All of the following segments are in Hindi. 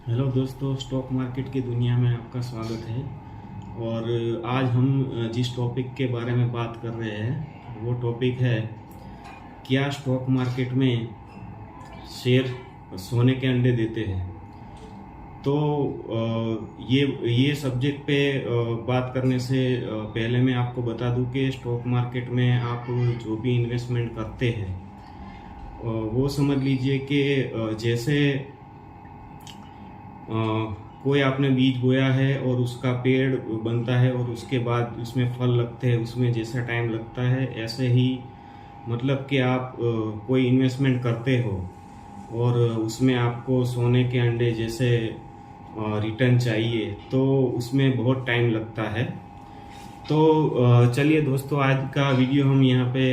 हेलो दोस्तों, स्टॉक मार्केट की दुनिया में आपका स्वागत है। और आज हम जिस टॉपिक के बारे में बात कर रहे हैं वो टॉपिक है, क्या स्टॉक मार्केट में शेयर सोने के अंडे देते हैं। तो ये सब्जेक्ट पे बात करने से पहले मैं आपको बता दूं कि स्टॉक मार्केट में आप जो भी इन्वेस्टमेंट करते हैं वो समझ लीजिए कि जैसे कोई आपने बीज बोया है और उसका पेड़ बनता है और उसके बाद उसमें फल लगते हैं, उसमें जैसा टाइम लगता है ऐसे ही मतलब कि आप कोई इन्वेस्टमेंट करते हो और उसमें आपको सोने के अंडे जैसे रिटर्न चाहिए तो उसमें बहुत टाइम लगता है। तो चलिए दोस्तों, आज का वीडियो हम यहाँ पे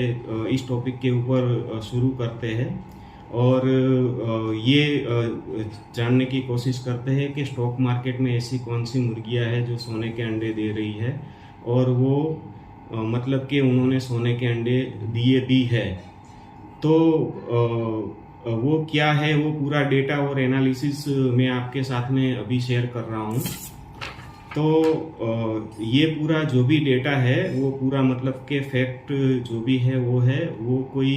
इस टॉपिक के ऊपर शुरू करते हैं और ये जानने की कोशिश करते हैं कि स्टॉक मार्केट में ऐसी कौन सी मुर्गियां हैं जो सोने के अंडे दे रही है और वो मतलब कि उन्होंने सोने के अंडे दिए भी है। तो वो क्या है, वो पूरा डेटा और एनालिसिस मैं आपके साथ में अभी शेयर कर रहा हूँ। तो ये पूरा जो भी डेटा है वो पूरा मतलब के फैक्ट जो भी है वो कोई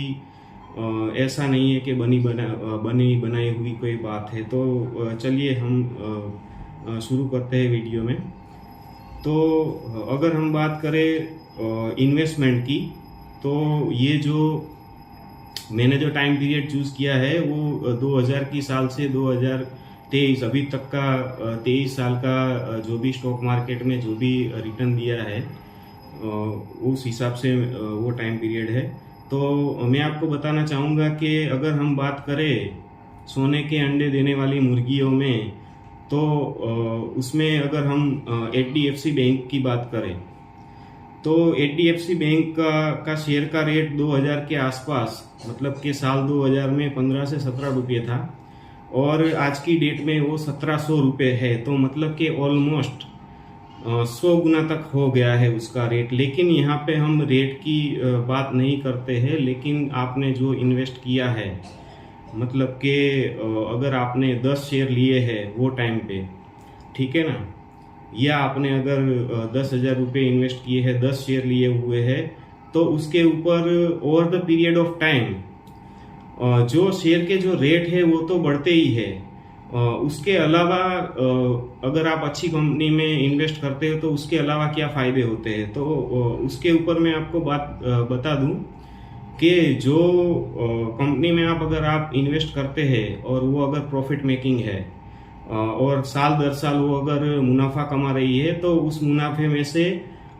ऐसा नहीं है कि बनी बनाई हुई कोई बात है। तो चलिए हम शुरू करते हैं वीडियो में। तो अगर हम बात करें इन्वेस्टमेंट की, तो ये जो मैंने जो टाइम पीरियड चूज किया है वो 2000 की साल से 2023 अभी तक का 23 साल का जो भी स्टॉक मार्केट में जो भी रिटर्न दिया है उस हिसाब से वो टाइम पीरियड है। तो मैं आपको बताना चाहूँगा कि अगर हम बात करें सोने के अंडे देने वाली मुर्गियों में, तो उसमें अगर हम HDFC बैंक की बात करें तो HDFC बैंक का शेयर का रेट 2000 के आसपास मतलब कि साल 2000 में 15 से 17 रुपये था और आज की डेट में वो 1700 रुपये है। तो मतलब कि ऑलमोस्ट 100 गुना तक हो गया है उसका रेट। लेकिन यहाँ पे हम रेट की बात नहीं करते हैं, लेकिन आपने जो इन्वेस्ट किया है मतलब कि अगर आपने 10 शेयर लिए हैं वो टाइम पे, ठीक है ना, या आपने अगर 10,000 रुपये इन्वेस्ट किए हैं, 10 शेयर लिए हुए हैं, तो उसके ऊपर over the period of time जो शेयर के जो रेट है वो तो बढ़ते ही है। उसके अलावा अगर आप अच्छी कंपनी में इन्वेस्ट करते हो तो उसके अलावा क्या फायदे होते हैं, तो उसके ऊपर मैं आपको बात बता दूं कि जो कंपनी में अगर आप इन्वेस्ट करते हैं और वो अगर प्रॉफिट मेकिंग है और साल दर साल वो अगर मुनाफा कमा रही है, तो उस मुनाफे में से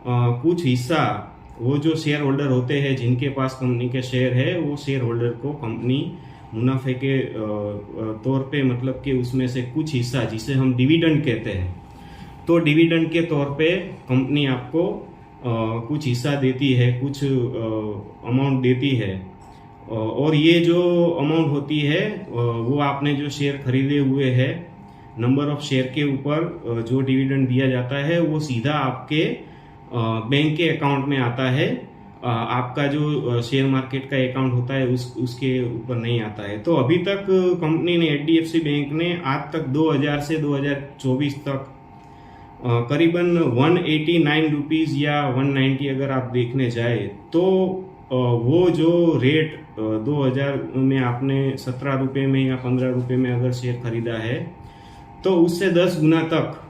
कुछ हिस्सा वो जो शेयर होल्डर होते हैं जिनके पास कंपनी के शेयर है, वो शेयर होल्डर को कंपनी मुनाफे के तौर पे मतलब कि उसमें से कुछ हिस्सा जिसे हम डिविडेंड कहते हैं, तो डिविडेंड के तौर पे कंपनी आपको कुछ हिस्सा देती है, कुछ अमाउंट देती है। और ये जो अमाउंट होती है वो आपने जो शेयर खरीदे हुए हैं नंबर ऑफ शेयर के ऊपर जो डिविडेंड दिया जाता है वो सीधा आपके बैंक के अकाउंट में आता है। आपका जो शेयर मार्केट का अकाउंट होता है उसके ऊपर नहीं आता है। तो अभी तक कंपनी ने HDFC बैंक ने आज तक 2000 से 2024 तक करीबन 189 रुपीज या 190 अगर आप देखने जाए तो वो जो रेट 2000 में आपने 17 रुपये में या 15 रुपये में अगर शेयर खरीदा है, तो उससे 10 गुना तक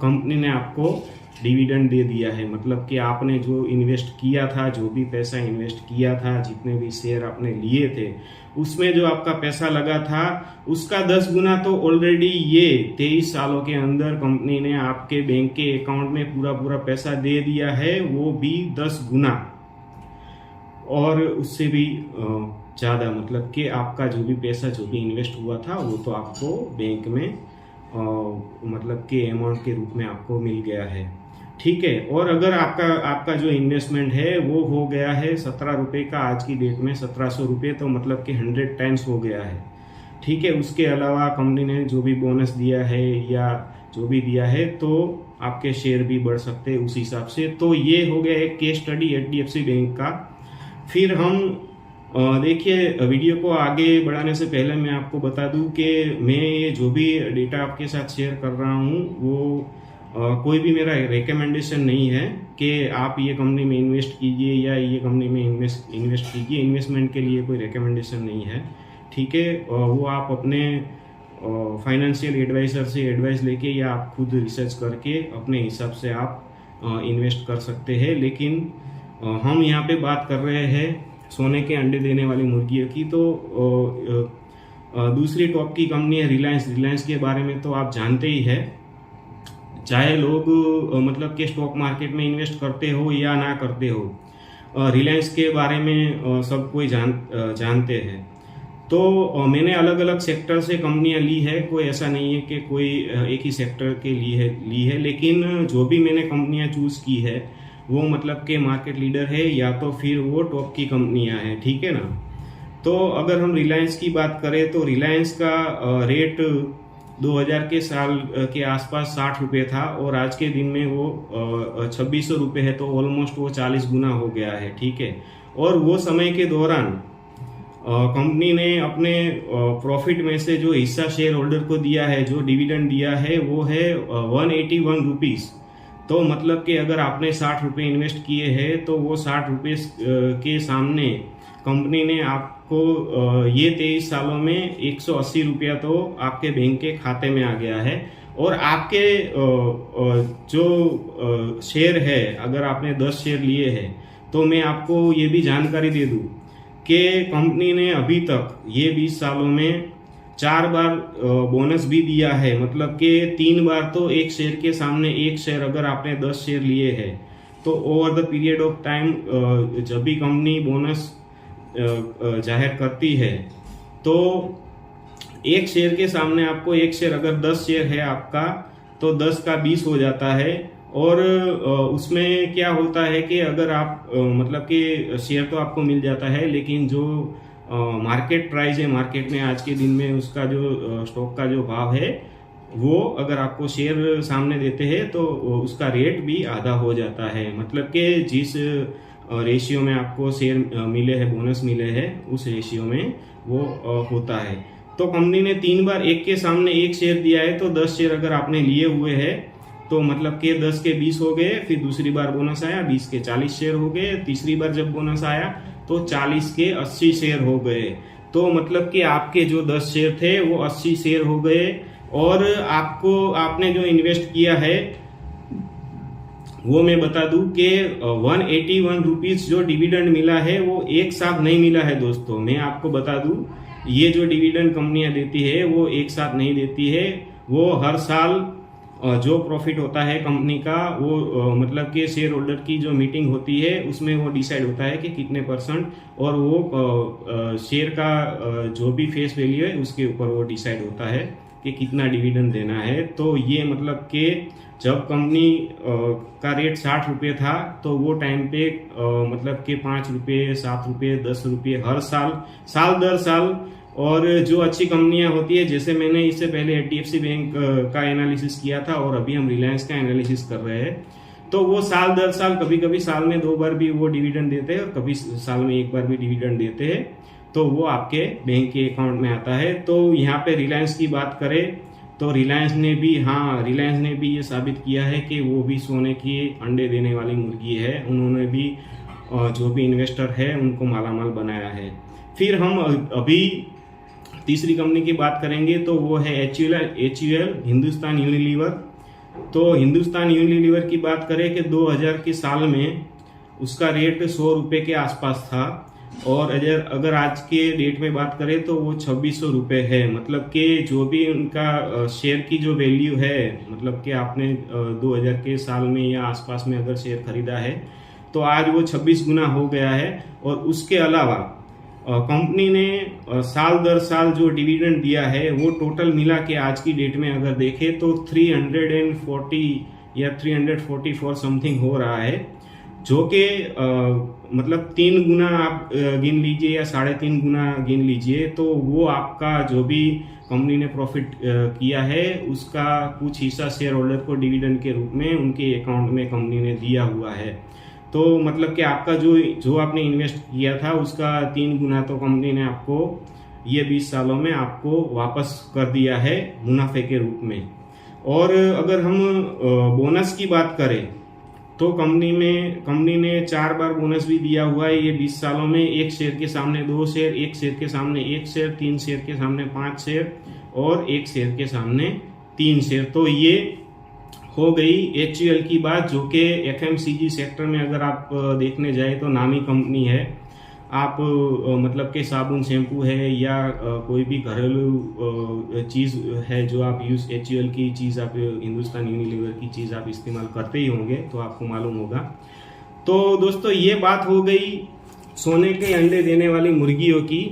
कंपनी ने आपको डिविडेंड दे दिया है। मतलब कि आपने जो इन्वेस्ट किया था, जो भी पैसा इन्वेस्ट किया था, जितने भी शेयर आपने लिए थे, उसमें जो आपका पैसा लगा था उसका 10 गुना तो ऑलरेडी ये 23 सालों के अंदर कंपनी ने आपके बैंक के अकाउंट में पूरा पैसा दे दिया है, वो भी 10 गुना और उससे भी ज़्यादा। मतलब कि आपका जो भी पैसा जो भी इन्वेस्ट हुआ था वो तो आपको बैंक में मतलब कि अमाउंट के रूप में आपको मिल गया है, ठीक है। और अगर आपका जो इन्वेस्टमेंट है वो हो गया है 17 रुपये का, आज की डेट में 1700 रुपये, तो मतलब कि 100 टाइम्स हो गया है, ठीक है। उसके अलावा कंपनी ने जो भी बोनस दिया है या जो भी दिया है तो आपके शेयर भी बढ़ सकते हैं उस हिसाब से। तो ये हो गया एक केस स्टडी HDFC बैंक का। फिर हम देखिए, वीडियो को आगे बढ़ाने से पहले मैं आपको बता दूं कि मैं ये जो भी डेटा आपके साथ शेयर कर रहा हूं वो कोई भी मेरा रिकमेंडेशन नहीं है कि आप ये कंपनी में इन्वेस्ट कीजिए या ये कंपनी में इन्वेस्ट कीजिए। इन्वेस्टमेंट के लिए कोई रिकमेंडेशन नहीं है, ठीक है। वो आप अपने फाइनेंशियल एडवाइजर से एडवाइस लेके या आप खुद रिसर्च करके अपने हिसाब से आप इन्वेस्ट कर सकते हैं। लेकिन हम यहाँ पे बात कर रहे हैं सोने के अंडे देने वाली मुर्गियों की। तो दूसरी टॉप की कंपनी है रिलायंस के बारे में तो आप जानते ही है। चाहे लोग मतलब कि स्टॉक मार्केट में इन्वेस्ट करते हो या ना करते हो, रिलायंस के बारे में सब कोई जानते हैं। तो मैंने अलग अलग सेक्टर से कंपनियां ली है, कोई ऐसा नहीं है कि कोई एक ही सेक्टर के ली है। लेकिन जो भी मैंने कंपनियां चूज की है वो मतलब के मार्केट लीडर है या तो फिर वो टॉप की कंपनियां हैं, ठीक है ना। तो अगर हम रिलायंस की बात करें तो रिलायंस का रेट 2000 के साल के आसपास 60 रुपये था और आज के दिन में वो 2600 रुपये है। तो ऑलमोस्ट वो 40 गुना हो गया है, ठीक है। और वो समय के दौरान कंपनी ने अपने प्रॉफिट में से जो हिस्सा शेयर होल्डर को दिया है, जो डिविडेंड दिया है, वो है 181 रुपीज। तो मतलब कि अगर आपने 60 रुपये इन्वेस्ट किए हैं तो वो 60 रुपये के सामने कंपनी ने आपको ये 23 सालों में 180 रुपया तो आपके बैंक के खाते में आ गया है। और आपके जो शेयर है, अगर आपने 10 शेयर लिए हैं तो मैं आपको ये भी जानकारी दे दूं कि कंपनी ने अभी तक ये 20 सालों में 4 बार बोनस भी दिया है। मतलब कि 3 बार तो एक शेयर के सामने एक शेयर, अगर आपने 10 शेयर लिए हैं तो over the period of time जब भी कंपनी बोनस जाहिर करती है तो एक शेयर के सामने आपको एक शेयर, अगर 10 शेयर है आपका तो 10 का 20 हो जाता है। और उसमें क्या होता है कि अगर आप मतलब कि शेयर तो आपको मिल जाता है, लेकिन जो मार्केट प्राइस है, मार्केट में आज के दिन में उसका जो स्टॉक का जो भाव है, वो अगर आपको शेयर सामने देते हैं तो उसका रेट भी आधा हो जाता है। मतलब कि जिस रेशियो में आपको शेयर मिले हैं, बोनस मिले हैं, उस रेशियो में वो होता है। तो कंपनी ने 3 बार एक के सामने एक शेयर दिया है। तो 10 शेयर अगर आपने लिए हुए हैं तो मतलब कि 10 के 20 हो गए। फिर दूसरी बार बोनस आया, 20 के 40 शेयर हो गए। तीसरी बार जब बोनस आया तो 40 के 80 शेयर हो गए। तो मतलब कि आपके जो 10 शेयर थे वो 80 शेयर हो गए। और आपने जो इन्वेस्ट किया है वो मैं बता दूं कि 181 रुपीज जो डिविडेंड मिला है वो एक साथ नहीं मिला है दोस्तों। मैं आपको बता दूं, ये जो डिविडेंड कंपनियां देती है वो एक साथ नहीं देती है। वो हर साल जो प्रॉफिट होता है कंपनी का, वो मतलब कि शेयर होल्डर की जो मीटिंग होती है उसमें वो डिसाइड होता है कि कितने %, और वो शेयर का जो भी फेस वैल्यू है उसके ऊपर वो डिसाइड होता है कि कितना डिविडेंड देना है। तो ये मतलब कि जब कंपनी का रेट 60 रुपये था तो वो टाइम पे मतलब कि 5 रुपये, 7 रुपये, 10 रुपये हर साल दर साल। और जो अच्छी कंपनियां होती है, जैसे मैंने इससे पहले HDFC बैंक का एनालिसिस किया था और अभी हम रिलायंस का एनालिसिस कर रहे हैं, तो वो साल दर साल, कभी कभी साल में 2 बार भी वो डिविडेंड देते हैं और कभी साल में 1 बार भी डिविडेंड देते हैं। तो वो आपके बैंक के अकाउंट में आता है। तो यहाँ पे रिलायंस की बात करें तो रिलायंस ने भी ये साबित किया है कि वो भी सोने की अंडे देने वाली मुर्गी है। उन्होंने भी जो भी इन्वेस्टर है उनको मालामाल बनाया है। फिर हम अभी तीसरी कंपनी की बात करेंगे तो वो है HUL, हिंदुस्तान यूनिलीवर। तो हिंदुस्तान यूनिलीवर की बात करें कि 2000 के साल में उसका रेट 100 रुपये के आसपास था और अगर आज के डेट में बात करें तो वो 2600 रुपये है। मतलब कि जो भी उनका शेयर की जो वैल्यू है, मतलब कि आपने 2000 के साल में या आसपास में अगर शेयर खरीदा है तो आज वो 26 गुना हो गया है। और उसके अलावा कंपनी ने साल दर साल जो डिविडेंड दिया है वो टोटल मिला के आज की डेट में अगर देखें तो 340 या 344 समथिंग हो रहा है, जो कि मतलब 3 गुना आप गिन लीजिए या 3.5 गुना गिन लीजिए, तो वो आपका जो भी कंपनी ने प्रॉफिट किया है उसका कुछ हिस्सा शेयर होल्डर को डिविडेंड के रूप में उनके अकाउंट में कंपनी ने दिया हुआ है। तो मतलब कि आपका जो आपने इन्वेस्ट किया था उसका 3 गुना तो कंपनी ने आपको ये 20 सालों में आपको वापस कर दिया है मुनाफे के रूप में। और अगर हम बोनस की बात करें तो कंपनी ने 4 बार बोनस भी दिया हुआ है ये 20 सालों में। 1 शेयर के सामने 2 शेयर, 1 शेयर के सामने 1 शेयर, 3 शेयर के सामने 5 शेयर और 1 शेयर के सामने 3 शेयर। तो ये हो गई HUL की बात, जो कि FMCG सेक्टर में अगर आप देखने जाए तो नामी कंपनी है। आप मतलब के साबुन, शैम्पू है या कोई भी घरेलू चीज़ है जो आप HUL की चीज़, आप हिंदुस्तान यूनिलीवर की चीज़ आप इस्तेमाल करते ही होंगे तो आपको मालूम होगा। तो दोस्तों ये बात हो गई सोने के अंडे देने वाली मुर्गियों की।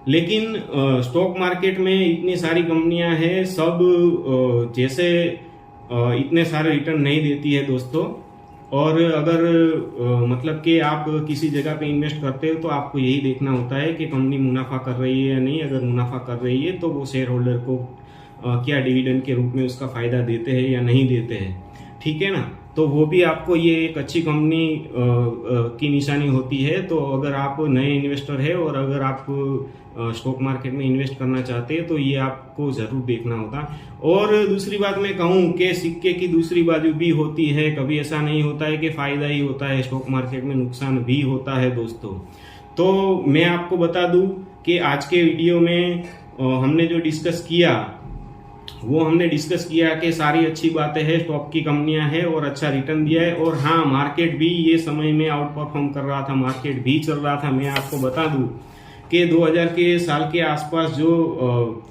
लेकिन स्टॉक मार्केट में इतनी सारी कंपनियां हैं, सब जैसे इतने सारे रिटर्न नहीं देती है दोस्तों। और अगर मतलब कि आप किसी जगह पे इन्वेस्ट करते हो तो आपको यही देखना होता है कि कंपनी मुनाफा कर रही है या नहीं। अगर मुनाफा कर रही है तो वो शेयर होल्डर को क्या डिविडेंड के रूप में उसका फायदा देते हैं या नहीं देते हैं, ठीक है ना। तो वो भी आपको ये एक अच्छी कंपनी की निशानी होती है। तो अगर आप नए इन्वेस्टर है और अगर आप स्टॉक मार्केट में इन्वेस्ट करना चाहते हैं तो ये आपको जरूर देखना होता। और दूसरी बात मैं कहूँ कि सिक्के की दूसरी बाजू भी होती है। कभी ऐसा नहीं होता है कि फायदा ही होता है, स्टॉक मार्केट में नुकसान भी होता है दोस्तों। तो मैं आपको बता दूं कि आज के वीडियो में हमने जो डिस्कस किया वो हमने डिस्कस किया कि सारी अच्छी बातें हैं, टॉप की कंपनियां हैं और अच्छा रिटर्न दिया है। और हाँ, मार्केट भी ये समय में आउट परफॉर्म कर रहा था, मार्केट भी चल रहा था। मैं आपको बता दूं कि 2000 के साल के आसपास जो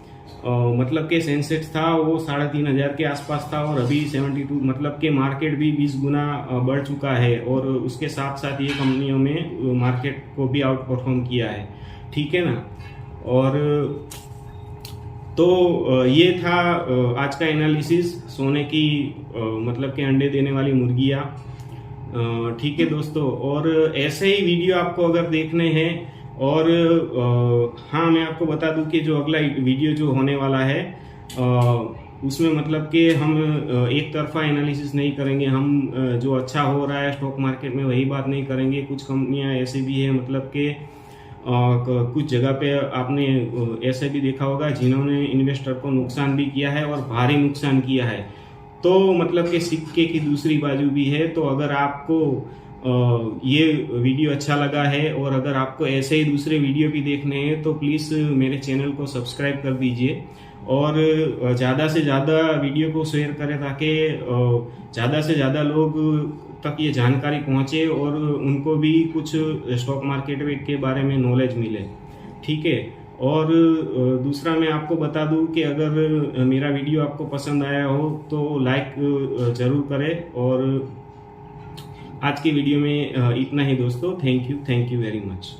मतलब के सेंसेक्स था वो 3500 के आसपास था और अभी 72, मतलब के मार्केट भी 20 गुना बढ़ चुका है। और उसके साथ साथ ये कंपनियों में मार्केट को भी आउट परफॉर्म किया है, ठीक है ना। और तो ये था आज का एनालिसिस सोने की मतलब के अंडे देने वाली मुर्गियाँ, ठीक है दोस्तों। और ऐसे ही वीडियो आपको अगर देखने हैं और हाँ, मैं आपको बता दूं कि जो अगला वीडियो जो होने वाला है उसमें मतलब कि हम एक तरफा एनालिसिस नहीं करेंगे। हम जो अच्छा हो रहा है स्टॉक मार्केट में वही बात नहीं करेंगे। कुछ कंपनियां ऐसी भी है मतलब कि कुछ जगह पे आपने ऐसे भी देखा होगा जिन्होंने इन्वेस्टर को नुकसान भी किया है और भारी नुकसान किया है। तो मतलब कि सिक्के की दूसरी बाजू भी है। तो अगर आपको ये वीडियो अच्छा लगा है और अगर आपको ऐसे ही दूसरे वीडियो भी देखने हैं तो प्लीज़ मेरे चैनल को सब्सक्राइब कर दीजिए और ज़्यादा से ज़्यादा वीडियो को शेयर करें ताकि ज़्यादा से ज़्यादा लोग तक ये जानकारी पहुंचे और उनको भी कुछ स्टॉक मार्केट के बारे में नॉलेज मिले, ठीक है। और दूसरा मैं आपको बता दूं कि अगर मेरा वीडियो आपको पसंद आया हो तो लाइक ज़रूर करें। और आज की वीडियो में इतना ही दोस्तों। Thank you very much.